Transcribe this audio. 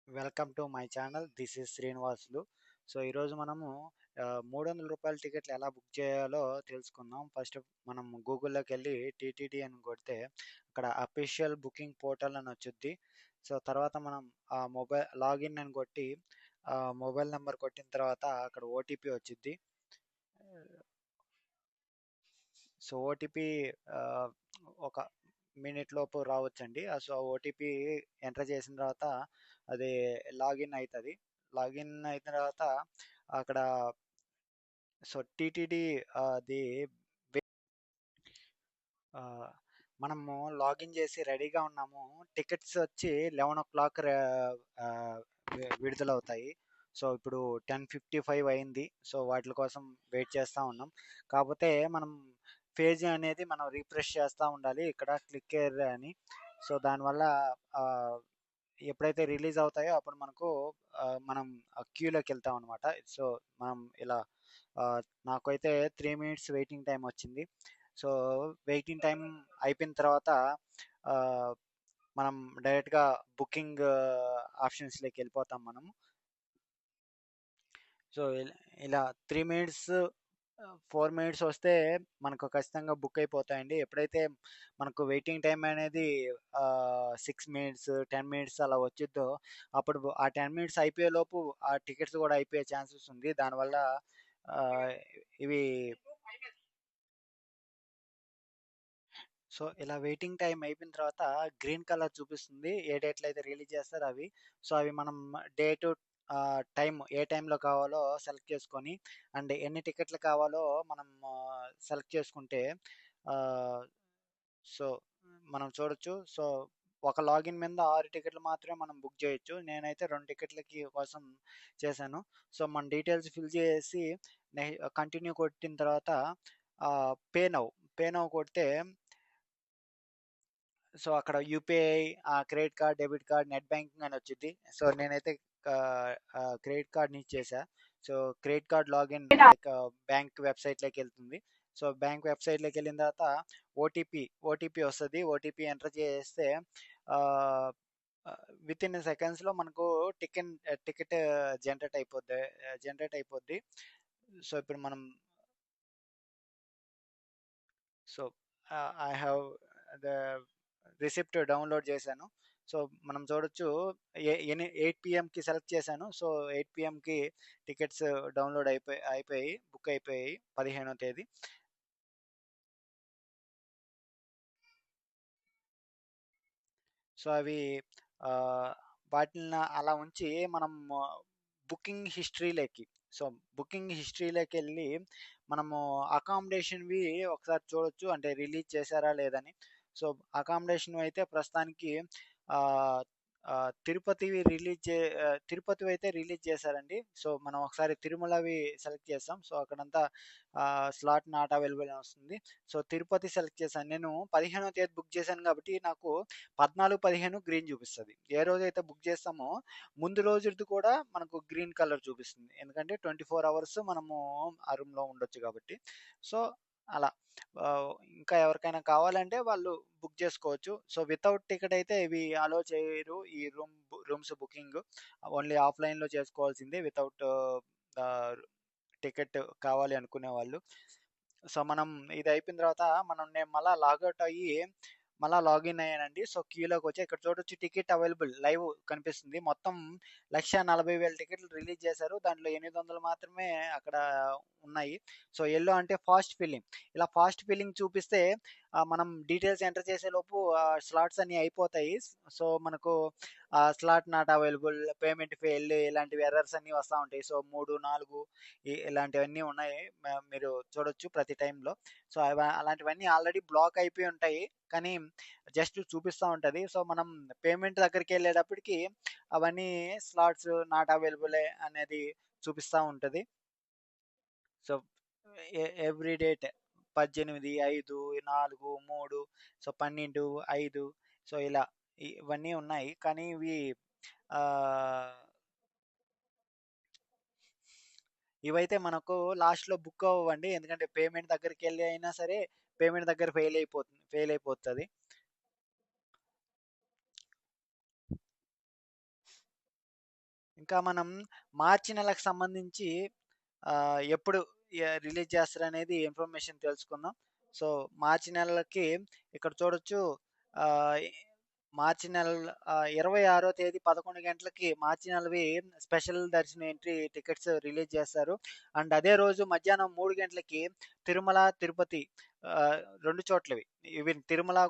Welcome to my channel. This is Srinivasulu. So, ఈరోజు మనము రూ. 300 టికెట్లు ఎలా బుక్ చేయాలో తెలుసుకుందాం. ఫస్ట్ మనం గూగుల్‌లోకెళ్ళి టీటీడీ అని కొడితే అక్కడ అఫీషియల్ బుకింగ్ పోర్టల్ అని వచ్చుద్ది. సో, తర్వాత మనం లాగిన్ అని కొట్టి మొబైల్ నంబర్ కొట్టిన తర్వాత అక్కడ ఓటీపీ వచ్చిద్ది. సో, ఓటీపీ ఆహ్, ఒక మినిట్ లోపు రావచ్చండి. సో, ఓటీపీ ఎంటర్ చేసిన తర్వాత అది లాగిన్ అయితది. లాగిన్ అయిన తర్వాత అక్కడ సో, టీటీడీ అది వె ఆహ్, మనము లాగిన్ చేసి రెడీగా ఉన్నాము. టికెట్స్ వచ్చి 11:00 ఆహ్, విడుదలవుతాయి. సో, ఇప్పుడు 10:55 అయింది. సో, వాటిల కోసం వెయిట్ చేస్తా ఉన్నాం. కాపోతే మనం పేజ్ అనేది మనం రిఫ్రెష్ చేస్తా ఉండాలి. ఇక్కడ క్లిక్ హియర్ అని. సో, దానివల్ల ఆహ్, ఎప్పుడైతే రిలీజ్ అవుతాయో అప్పుడు మనకు మనం క్యూలోకెళ్తామనమాట. సో, మనం ఇలా ఆహ్, నాకైతే 3 మినిట్స్ వెయిటింగ్ టైమ్ వచ్చింది. సో, వెయిటింగ్ టైమ్ అయిపోయిన తర్వాత ఆహ్, మనం డైరెక్ట్‌గా బుకింగ్ ఆప్షన్స్‌లోకెళ్ళిపోతాం మనం. సో, ఇలా 3 మినిట్స్, 4 మినిట్స్ వస్తే మనకు ఖచ్చితంగా బుక్ అయిపోతాయండి. ఎప్పుడైతే మనకు వెయిటింగ్ టైమ్ అనేది 6 మినిట్స్, 10 మినిట్స్ అలా వచ్చిద్దో అప్పుడు ఆ 10 మినిట్స్ అయిపోయేలోపు ఆ టికెట్స్ కూడా అయిపోయే ఛాన్సెస్ ఉంది. దానివల్ల ఆహ్, ఇవి సో, ఇలా వెయిటింగ్ టైమ్ అయిపోయిన తర్వాత గ్రీన్ కలర్ చూపిస్తుంది. ఏ డేట్‌లో అయితే రిలీజ్ చేస్తారో అవి. సో, అవి మనం డేటు టైమ్ ఏ టైంలో కావాలో సెలెక్ట్ చేసుకొని అండ్ ఎన్ని టికెట్లు కావాలో మనం సెలెక్ట్ చేసుకుంటే ఆహ్, సో, మనం చూడొచ్చు. సో, ఒక లాగిన్ మీద 6 టికెట్లు మాత్రమే మనం బుక్ చేయొచ్చు. నేనైతే 2 టికెట్లకి కోసం చేశాను. సో, మన డీటెయిల్స్ ఫిల్ చేసేసి కంటిన్యూ కొట్టిన తర్వాత పే నౌ కొడితే సో, అక్కడ UPI, credit card, debit card, net banking అని వచ్చిద్ది. సో, నేనైతే క్రెడిట్ కార్డ్‌ని చేశా. So, credit card login like bank వెబ్‌సైట్‌లోకెళ్తుంది. సో, బ్యాంక్ వెబ్‌సైట్‌లోకెళ్ళిన తర్వాత ఓటీపీ వస్తది. ఓటీపీ ఎంటర్ చేసేస్తే ఆహ్, వితిన్ సెకండ్స్‌లో మనకు టికెట్ జనరేట్ అయిపోద్ది. సో, ఇప్పుడు మనం so, I have the receipt download చేశాను. సో, మనం చూడొచ్చు 8 పీఎంకి సెలెక్ట్ చేశాను. సో, 8 పీఎంకి టికెట్స్ డౌన్‌లోడ్ అయిపోయాయి. బుక్ అయిపోయాయి 15వ తేదీ. సో, అవి ఆహ్, వాటిల్ని అలా ఉంచి మనం బుకింగ్ హిస్టరీలోకి సో, బుకింగ్ హిస్టరీలోకెళ్ళి మనము అకామిడేషన్‌వి ఒకసారి చూడొచ్చు. అంటే రిలీజ్ చేశారా లేదని. సో, అకామిడేషన్‌వి అయితే ప్రస్తుతానికి ఆహ్, తిరుపతివైతే రిలీజ్ చేశారండి. సో, మనం ఒకసారి తిరుమలవి సెలెక్ట్ చేసాం. సో, అక్కడంతా స్లాట్ నాట్ అవైలబుల్ అని వస్తుంది. సో, తిరుపతి సెలెక్ట్ చేశాను. నేను 15వ తేదీ బుక్ చేశాను కాబట్టి నాకు 14, 15 గ్రీన్ చూపిస్తది. ఏ రోజైతే బుక్ చేస్తామో ముందు రోజుది కూడా మనకు గ్రీన్ కలర్ చూపిస్తుంది. ఎందుకంటే 24 అవర్స్ మనము ఆ రూమ్‌లో ఉండొచ్చు కాబట్టి. సో, అలా ఇంకా ఎవరికైనా కావాలంటే వాళ్ళు బుక్ చేసుకోవచ్చు. సో, వితౌట్ టికెట్ అయితే ఇవి అలో చేయరు. ఈ రూమ్స్ బుకింగ్ ఓన్లీ ఆఫ్‌లైన్‌లో చేసుకోవాల్సిందే వితౌట్ టికెట్ కావాలి అనుకునేవాళ్ళు. సో, మనం ఇది అయిపోయిన తర్వాత నేను మళ్ళా లాగౌట్ అయ్యి మళ్ళా లాగిన్ అయ్యానండి. సో, క్యూలోకొచ్చి ఇక్కడ చూడొచ్చు టికెట్ అవైలబుల్ లైవ్ కనిపిస్తుంది. మొత్తం 1,40,000 టికెట్లు రిలీజ్ చేశారు. దాంట్లో 800 మాత్రమే అక్కడ ఉన్నాయి. సో, యెల్లో అంటే ఫాస్ట్ ఫిల్లింగ్. ఇలా ఫాస్ట్ ఫిల్లింగ్ చూపిస్తే మనం డీటెయిల్స్ ఎంటర్ చేసేలోపు స్లాట్స్ అన్నీ అయిపోతాయి. సో, మనకు slot not available, payment failed ఇలాంటివి ఎర్రర్స్ అన్నీ వస్తా ఉంటాయి. సో, 3, 4 ఇలాంటివన్నీ ఉన్నాయి. మీరు చూడొచ్చు ప్రతి టైంలో. సో, అలాంటివన్నీ ఆల్రెడీ బ్లాక్ అయిపోయి ఉంటాయి. కానీ జస్ట్ చూపిస్తా ఉంటది. సో, మనం పేమెంట్ దగ్గరికెళ్ళేటప్పటికి అవన్నీ స్లాట్స్ నాట్ అవైలబులే అనేది చూపిస్తా ఉంటది. So, every date 18, 5, 4, 3 so, 12, 5 so, ఇలా ఇవన్నీ ఉన్నాయి. కానీ ఆహ్, ఇవైతే మనకు లాస్ట్‌లో బుక్ అవ్వవండి. ఎందుకంటే పేమెంట్ దగ్గరికెళ్ళి అయినా సరే పేమెంట్ దగ్గర ఫెయిల్ అయిపోతది. ఇంకా మనం మార్చి నెలకు సంబంధించి ఎప్పుడు రిలీజ్ చేస్తారనేది ఇన్ఫర్మేషన్ తెలుసుకుందాం. సో, మార్చి నెలకి ఇక్కడ చూడొచ్చు. ఆహ్, మార్చి నెల 26వ తేదీ 11 గంటలకి మార్చి నెలవి స్పెషల్ దర్శన ఎంట్రీ టికెట్స్ రిలీజ్ చేస్తారు. అండ్ అదే రోజు మధ్యాహ్నం 3 గంటలకి తిరుమల, తిరుపతి 2 చోట్లవి. ఇవి తిరుమల